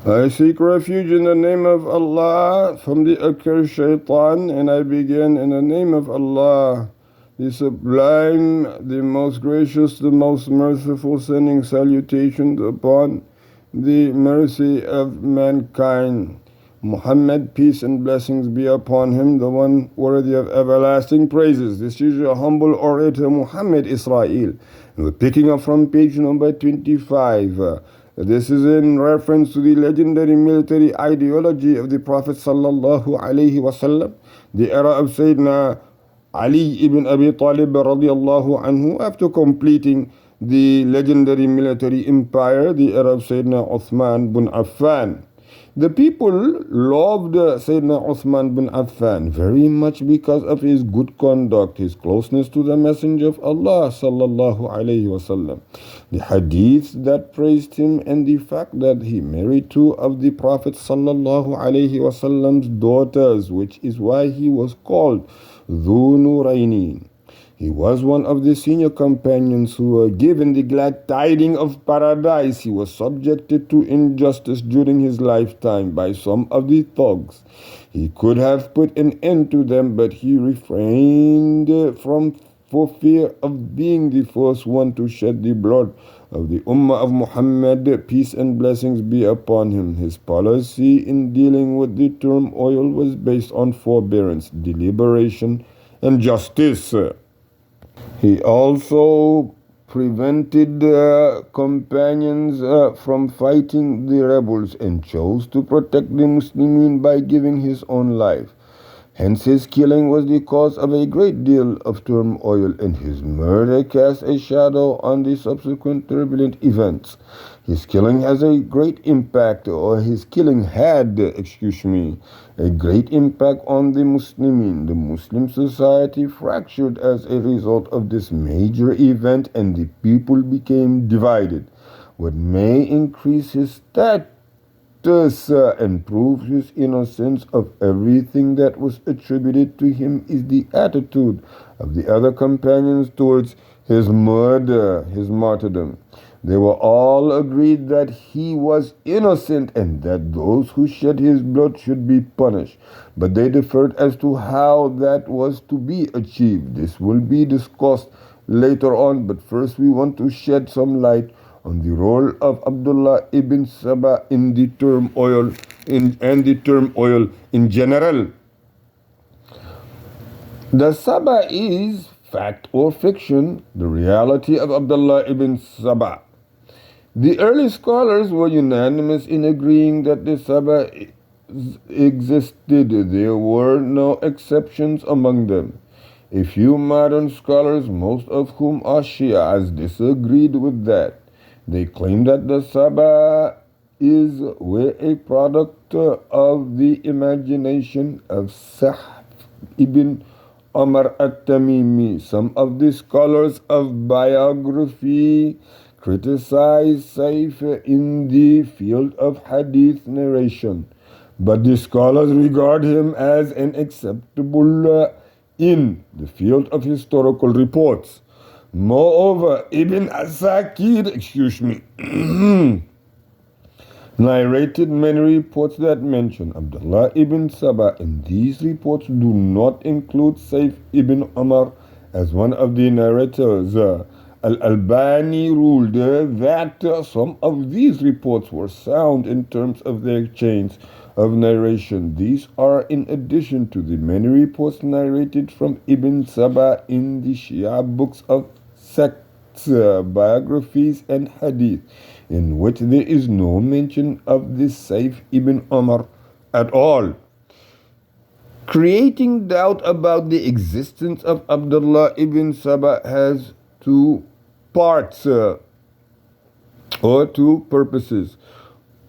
I seek refuge in the name of Allah from the accursed shaitan, and I begin in the name of Allah, the sublime, the most gracious, the most merciful, sending salutations upon the mercy of mankind. Muhammad, peace and blessings be upon him, the one worthy of everlasting praises. This is your humble orator, Muhammad Israel. And we're picking up from page number 25. This is in reference to the legendary military ideology of the Prophet sallallahu alaihi wasallam, the era of Sayyidina Ali ibn Abi Talib radiallahu anhu, after completing the legendary military empire, the era of Sayyidina Uthman bin Affan. The people loved Sayyidina Uthman bin Affan very much because of his good conduct, his closeness to the Messenger of Allah sallallahu alaihi wasallam, the hadiths that praised him, and the fact that he married two of the Prophet sallallahu alaihi wasallam's daughters, which is why he was called Dhu Nuraini. He was one of the senior companions who were given the glad tidings of paradise. He was subjected to injustice during his lifetime by some of the thugs. He could have put an end to them, but he refrained for fear of being the first one to shed the blood of the Ummah of Muhammad, peace and blessings be upon him. His policy in dealing with the turmoil was based on forbearance, deliberation, and justice. He also prevented companions from fighting the rebels and chose to protect the Muslimin by giving his own life. Hence his killing was the cause of a great deal of turmoil, and his murder cast a shadow on the subsequent turbulent events. His killing has a great impact, or his killing had, a great impact on the Muslimin. The Muslim society fractured as a result of this major event, and the people became divided. What may increase his status and prove his innocence of everything that was attributed to him is the attitude of the other companions towards his murder, his martyrdom. They were all agreed that he was innocent and that those who shed his blood should be punished. But they differed as to how that was to be achieved. This will be discussed later on, but first we want to shed some light on the role of Abdullah ibn Saba in the turmoil in general. The Saba is fact or fiction, the reality of Abdullah ibn Saba. The early scholars were unanimous in agreeing that the Saba existed. There were no exceptions among them. A few modern scholars, most of whom are Shias, disagreed with that. They claim that the Saba were a product of the imagination of Sa'd ibn Umar at-Tamimi. Some of the scholars of biography criticize Saif in the field of hadith narration, but the scholars regard him as an acceptable in the field of historical reports. Moreover, Ibn Asakir, narrated many reports that mention Abdullah ibn Saba, and these reports do not include Saif ibn Umar as one of the narrators. Al-Albani ruled that some of these reports were sound in terms of their chains of narration. These are in addition to the many reports narrated from Ibn Saba in the Shia books of sects, biographies, and hadith, in which there is no mention of this Saif ibn Umar at all. Creating doubt about the existence of Abdullah ibn Saba has two parts or two purposes.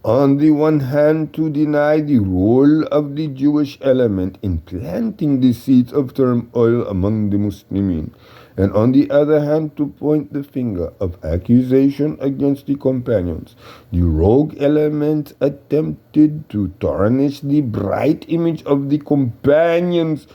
On the one hand, to deny the role of the Jewish element in planting the seeds of turmoil among the Muslimin, and on the other hand, to point the finger of accusation against the companions. The rogue element attempted to tarnish the bright image of the companions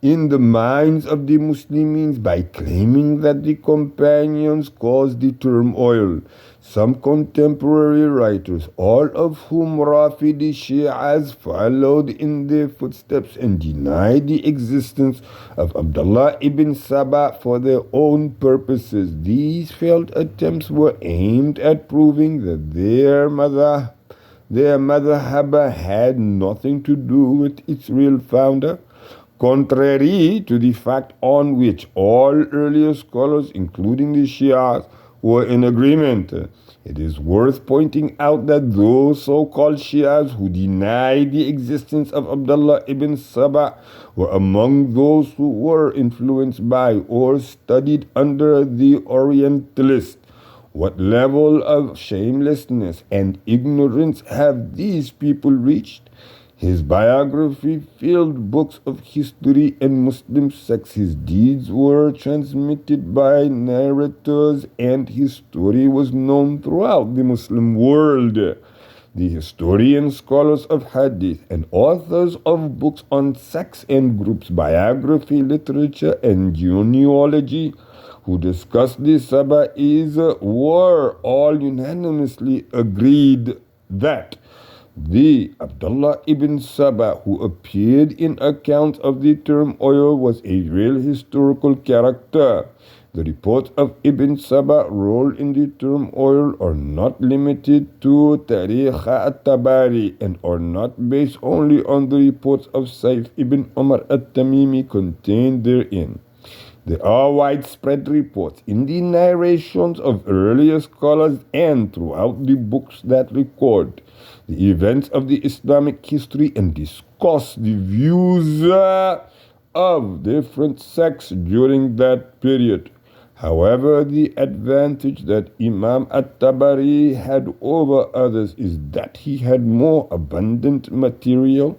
in the minds of the Muslims by claiming that the companions caused the turmoil. Some contemporary writers, all of whom Rafidi Shi'as followed in their footsteps and denied the existence of Abdullah ibn Saba for their own purposes. These failed attempts were aimed at proving that their madhhab had nothing to do with its real founder, contrary to the fact on which all earlier scholars, including the Shias, were in agreement. It is worth pointing out that those so-called Shias who denied the existence of Abdullah ibn Saba were among those who were influenced by or studied under the Orientalists. What level of shamelessness and ignorance have these people reached? His biography filled books of history and Muslim sects. His deeds were transmitted by narrators, and his story was known throughout the Muslim world. The historians, scholars of hadith, and authors of books on sects and groups, biography, literature, and genealogy who discussed the Saba'is were all unanimously agreed that the Abdullah ibn Saba who appeared in accounts of the turmoil was a real historical character. The reports of Ibn Saba's role in the turmoil are not limited to Tariq at-Tabari and are not based only on the reports of Saif ibn Umar at-Tamimi contained therein. There are widespread reports in the narrations of earlier scholars and throughout the books that record the events of the Islamic history and discuss the views of different sects during that period. However, the advantage that Imam at-Tabari had over others is that he had more abundant material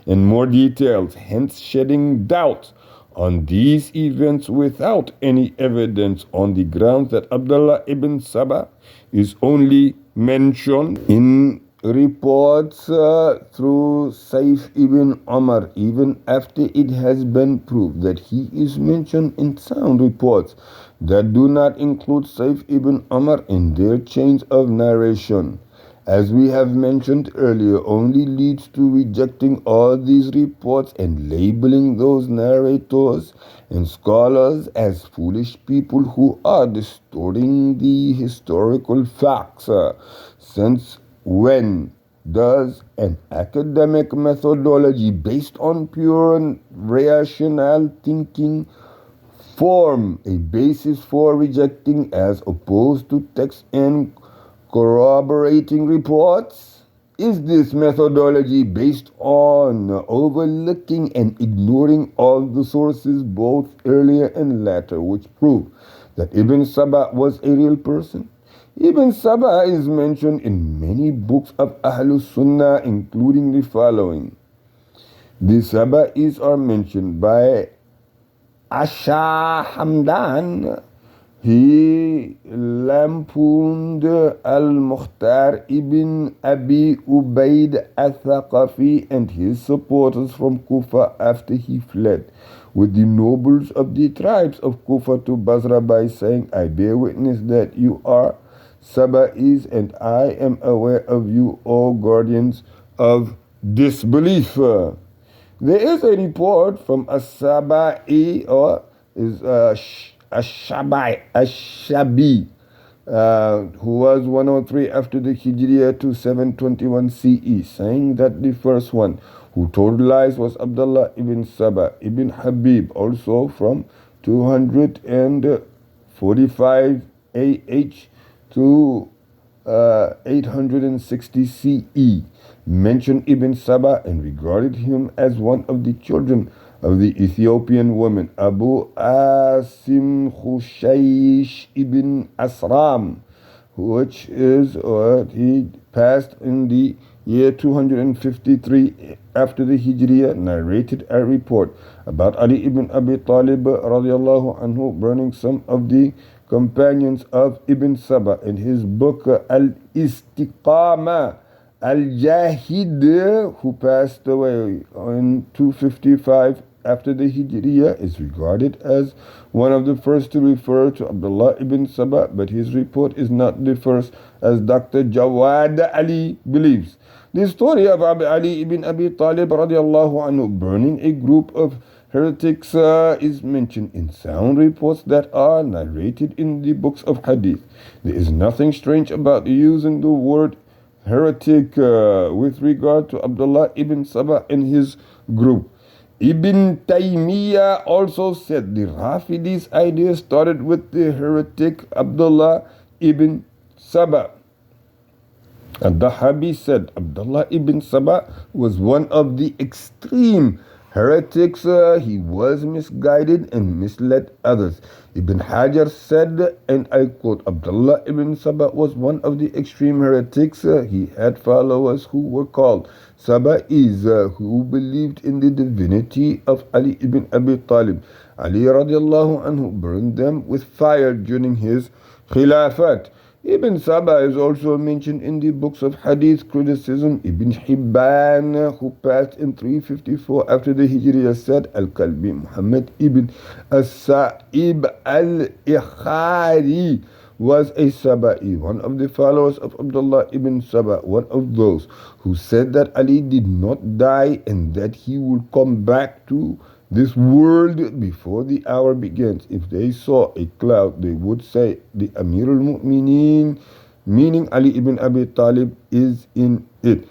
and more details, hence shedding doubt on these events without any evidence on the grounds that Abdullah ibn Saba is only mentioned in reports through Saif ibn Umar, even after it has been proved that he is mentioned in sound reports that do not include Saif ibn Umar in their chains of narration. As we have mentioned earlier, only leads to rejecting all these reports and labeling those narrators and scholars as foolish people who are distorting the historical facts. Since when does an academic methodology based on pure rational thinking form a basis for rejecting as opposed to text and corroborating reports? Is this methodology based on overlooking and ignoring all the sources, both earlier and later, which prove that Ibn Saba was a real person? Ibn Saba is mentioned in many books of Ahlus Sunnah, including the following. The Saba'is are mentioned by Asha Hamdan. He lampooned al-Mukhtar ibn Abi Ubaid al-Thaqafi and his supporters from Kufa after he fled with the nobles of the tribes of Kufa to Basra by saying, I bear witness that you are Saba'is and I am aware of you, O guardians of disbelief. There is a report from As-Saba'i or is Ash-Shabi, who was 103 after the Hijriya to 721 CE, saying that the first one who told lies was Abdullah ibn Saba ibn Habib, also from 245 AH to 860 CE, mentioned Ibn Saba and regarded him as one of the children of the Ethiopian woman Abu Asim Khushaysh ibn Asram, which is he passed in the year 253 after the Hijriya, narrated a report about Ali ibn Abi Talib radiallahu anhu burning some of the companions of Ibn Saba in his book Al-Istiqama. Al-Jahid, who passed away in 255 after the Hijriya, is regarded as one of the first to refer to Abdullah ibn Saba, but his report is not the first, as Dr. Jawad Ali believes. The story of Ali ibn Abi Talib radiallahu anhu burning a group of heretics is mentioned in sound reports that are narrated in the books of Hadith. There is nothing strange about using the word heretic with regard to Abdullah ibn Saba and his group. Ibn Taymiyyah also said the Rafidis' idea started with the heretic Abdullah ibn Saba. Al-Dahabi said Abdullah ibn Saba was one of the extreme heretics. He was misguided and misled others. Ibn Hajar said, and I quote, Abdullah ibn Saba was one of the extreme heretics. He had followers who were called Saba'is, who believed in the divinity of Ali ibn Abi Talib. Ali radiallahu anhu burned them with fire during his khilafat. Ibn Saba is also mentioned in the books of Hadith criticism. Ibn Hibban, who passed in 354 after the Hijriya, said Al-Kalbi Muhammad ibn As-Sa'ib al-Ikhari was a Saba'i, one of the followers of Abdullah ibn Saba, one of those who said that Ali did not die and that he would come back to this world before the hour begins. If they saw a cloud, they would say the Amir al-Mu'mineen, meaning Ali ibn Abi Talib, is in it.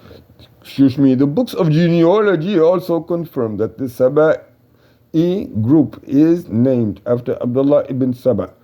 The books of genealogy also confirm that the Saba'i group is named after Abdullah ibn Saba,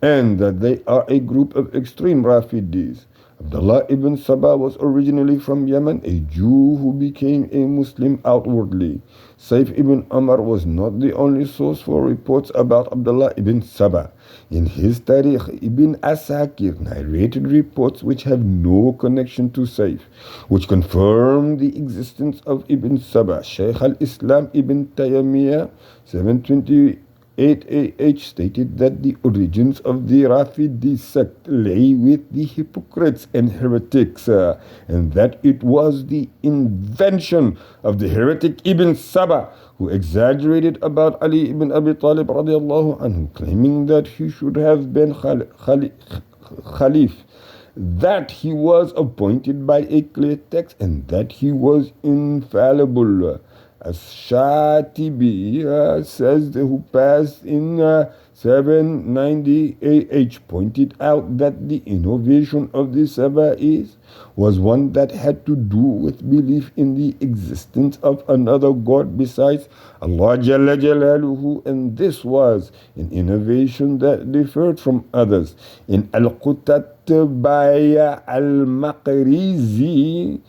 and that they are a group of extreme Rafidis. Abdullah ibn Saba was originally from Yemen, a Jew who became a Muslim outwardly. Saif ibn Umar was not the only source for reports about Abdullah ibn Saba. In his Tarikh, Ibn Asakir narrated reports which have no connection to Saif, which confirm the existence of Ibn Saba. Shaykh al-Islam Ibn Taymiyyah, 728 AH, stated that the origins of the Rafidi sect lay with the hypocrites and heretics, and that it was the invention of the heretic Ibn Saba, who exaggerated about Ali ibn Abi Talib radiallahu anhu, claiming that he should have been Khalif, that he was appointed by a clear text, and that he was infallible. As Shatibi says, who passed in 790 AH, pointed out that the innovation of the Saba'is was one that had to do with belief in the existence of another God besides Allah Jalla Jalaluhu, and this was an innovation that differed from others. In Al-Qutatbaya al-Maqrizi,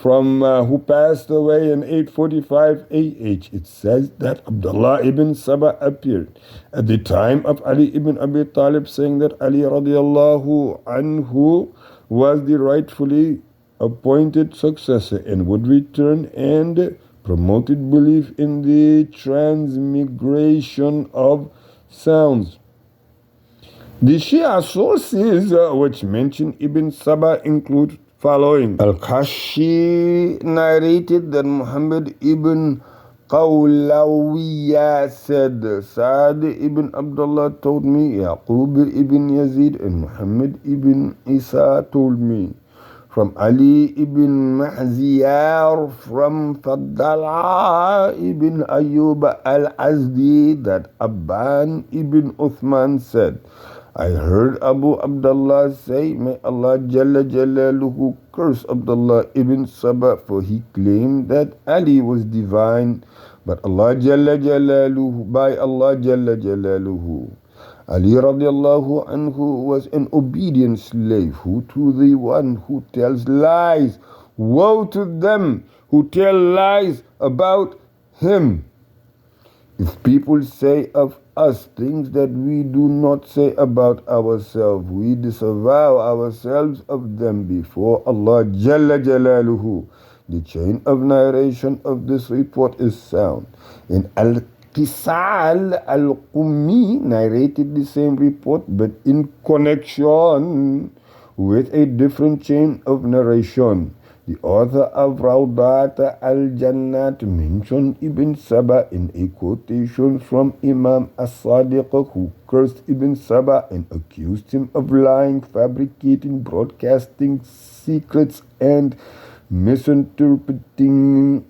who passed away in 845 AH, it says that Abdullah ibn Saba appeared at the time of Ali ibn Abi Talib, saying that Ali radiallahu anhu was the rightfully appointed successor and would return, and promoted belief in the transmigration of sounds. The Shia sources which mention Ibn Saba include following. Al-Kashi narrated that Muhammad ibn Qawlawiyya said, Sa'd ibn Abdullah told me, Yaqub ibn Yazid and Muhammad ibn Isa told me. From Ali ibn Mahziyar, from Faddala ibn Ayyub al-Azdi, that Abban ibn Uthman said, I heard Abu Abdullah say, may Allah Jalla Jalaluhu curse Abdullah ibn Saba, for he claimed that Ali was divine, but Allah Jalla Jalaluhu, by Allah Jalla Jalaluhu. Ali radiallahu anhu was an obedient slave who to the one who tells lies. Woe to them who tell lies about him. If people say of us things that we do not say about ourselves, we disavow ourselves of them before Allah Jalla Jalaluhu. The chain of narration of this report is sound. In Al-Qisal al-Qummi narrated the same report, but in connection with a different chain of narration. The author of Rawdat al-Jannat mentioned Ibn Saba in a quotation from Imam as-Sadiq, who cursed Ibn Saba and accused him of lying, fabricating, broadcasting secrets, and misinterpreting.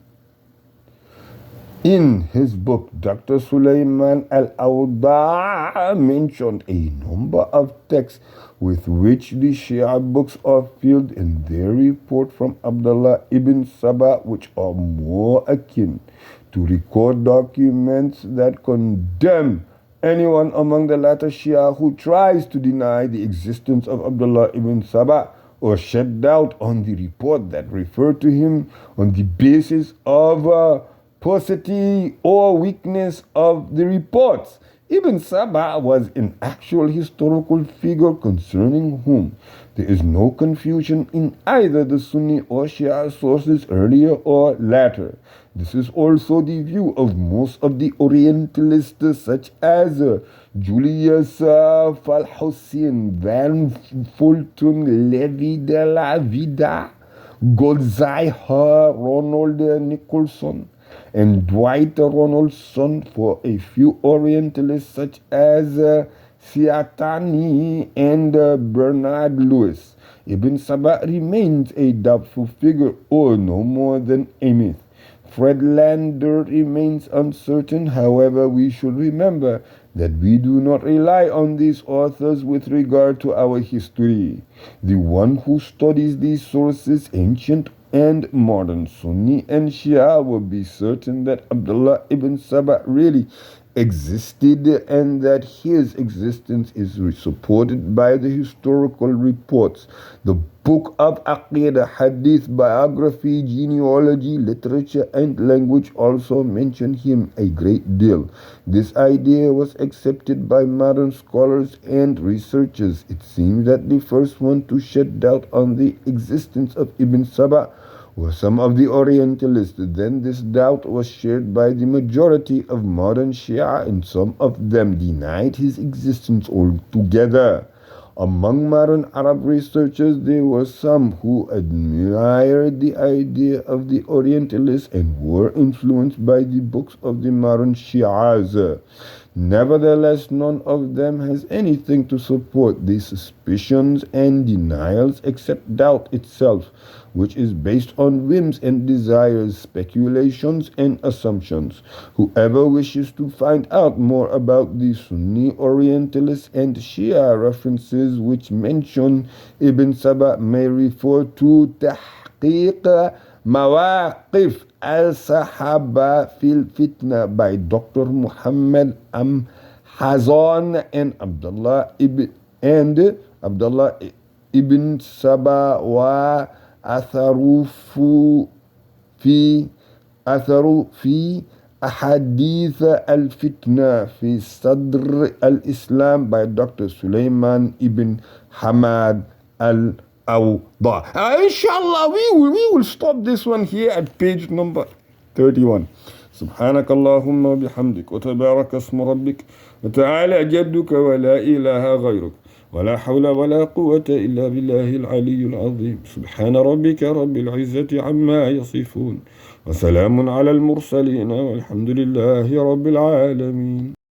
In his book, Dr. Sulaiman al-Awda mentioned a number of texts with which the Shia books are filled in their report from Abdullah ibn Saba, which are more akin to record documents that condemn anyone among the latter Shia who tries to deny the existence of Abdullah ibn Saba or shed doubt on the report that referred to him on the basis of paucity or weakness of the reports. Ibn Saba was an actual historical figure concerning whom there is no confusion in either the Sunni or Shia sources, earlier or latter. This is also the view of most of the Orientalists, such as Julius Falhussein, Van Fulton, Levi de la Vida, Goldzai, Ronald Nicholson, and Dwight Ronaldson, for a few Orientalists such as Siatani and Bernard Lewis. Ibn Saba remains a doubtful figure, or no more than a myth. Fred Lander remains uncertain. However, we should remember that we do not rely on these authors with regard to our history. The one who studies these sources, ancient and modern, Sunni and Shia, will be certain that Abdullah ibn Saba really existed and that his existence is supported by the historical reports. The book of Aqidah, Hadith, biography, genealogy, literature, and language also mention him a great deal. This idea was accepted by modern scholars and researchers. It seems that the first one to shed doubt on the existence of Ibn Saba were some of the Orientalists. Then this doubt was shared by the majority of modern Shia, and some of them denied his existence altogether. Among modern Arab researchers, there were some who admired the idea of the Orientalists and were influenced by the books of the modern Shias. Nevertheless, none of them has anything to support these suspicions and denials except doubt itself, which is based on whims and desires, speculations and assumptions. Whoever wishes to find out more about the Sunni Orientalists and Shia references which mention Ibn Saba may refer to Tahqiq Mawaqif al-Sahaba fil Fitna by Dr. Muhammad Hazan and Abdullah ibn Saba wa أثروا في أحاديث الفتنة في صدر الإسلام by Dr. Sulaiman ibn Hamad al-Awda. Inshallah, we will stop this one here at page number 31. سبحانك اللهم وبحمدك وتبارك اسم ربك وتعالى جدك ولا إله غيرك ولا حول ولا قوة إلا بالله العلي العظيم. سبحان ربك رب العزة عما يصفون وسلام على المرسلين والحمد لله رب العالمين.